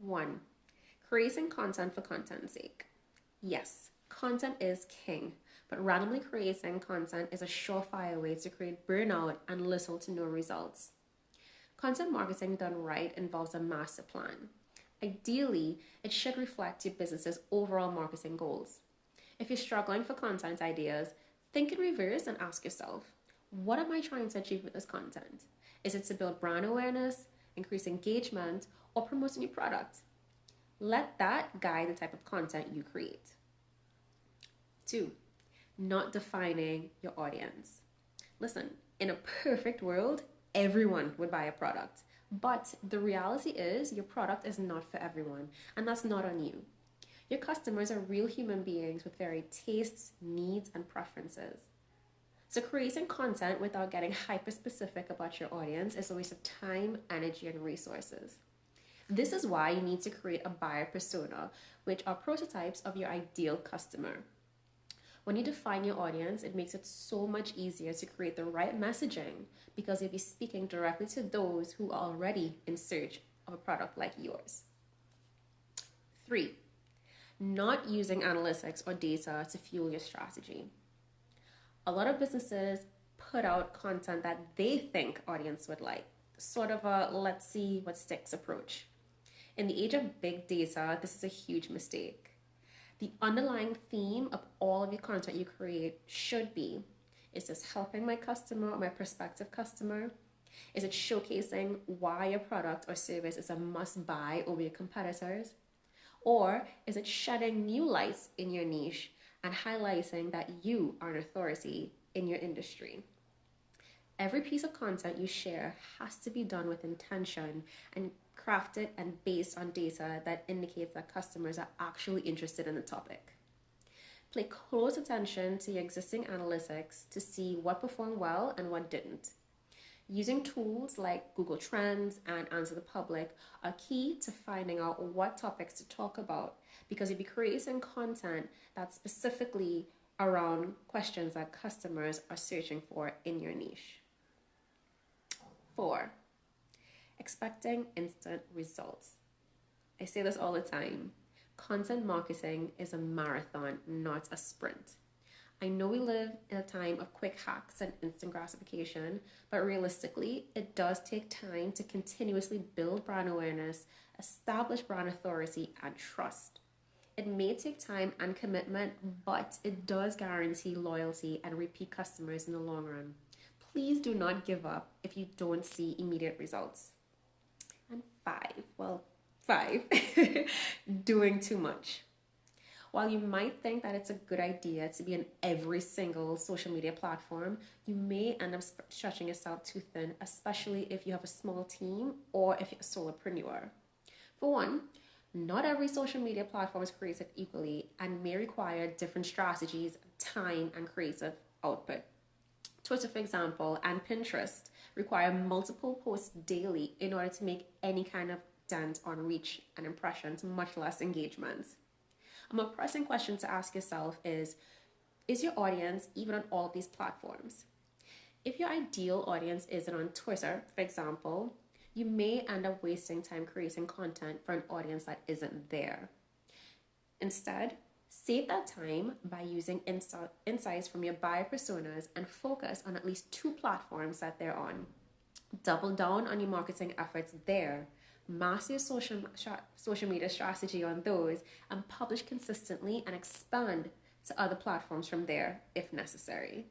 One, creating content for content's sake. Yes, content is king, but randomly creating content is a surefire way to create burnout and little to no results. Content marketing done right involves a master plan. Ideally, it should reflect your business's overall marketing goals. If you're struggling for content ideas, think in reverse and ask yourself, what am I trying to achieve with this content? Is it to build brand awareness, increase engagement, or promote a new product? Let that guide the type of content you create. Two, not defining your audience. Listen, in a perfect world, everyone would buy a product. But the reality is your product is not for everyone, and that's not on you. Your customers are real human beings with varied tastes, needs, and preferences. So creating content without getting hyper specific about your audience is a waste of time, energy, and resources. This is why you need to create a buyer persona, which are prototypes of your ideal customer. When you define your audience, it makes it so much easier to create the right messaging because you'll be speaking directly to those who are already in search of a product like yours. Three, not using analytics or data to fuel your strategy. A lot of businesses put out content that they think audience would like, sort of a let's see what sticks approach. In the age of big data, this is a huge mistake. The underlying theme of all of your content you create should be, is this helping my customer or my prospective customer? Is it showcasing why your product or service is a must buy over your competitors? Or is it shedding new lights in your niche and highlighting that you are an authority in your industry? Every piece of content you share has to be done with intention and crafted and based on data that indicates that customers are actually interested in the topic. Pay close attention to your existing analytics to see what performed well and what didn't. Using tools like Google Trends and Answer the Public are key to finding out what topics to talk about because you'll be creating content that's specifically around questions that customers are searching for in your niche. 4, expecting instant results. I say this all the time. Content marketing is a marathon, not a sprint. I know we live in a time of quick hacks and instant gratification, but realistically, it does take time to continuously build brand awareness, establish brand authority, and trust. It may take time and commitment, but it does guarantee loyalty and repeat customers in the long run. Please do not give up if you don't see immediate results. And 5, doing too much. While you might think that it's a good idea to be on every single social media platform, you may end up stretching yourself too thin, especially if you have a small team or if you're a solopreneur. For one, not every social media platform is created equally and may require different strategies, time, and creative output. Twitter, for example, and Pinterest require multiple posts daily in order to make any kind of dent on reach and impressions, much less engagement. A more pressing question to ask yourself is your audience even on all of these platforms? If your ideal audience isn't on Twitter, for example, you may end up wasting time creating content for an audience that isn't there. Instead, save that time by using insights from your buyer personas and focus on at least 2 platforms that they're on. Double down on your marketing efforts there. Master your social media strategy on those and publish consistently and expand to other platforms from there if necessary.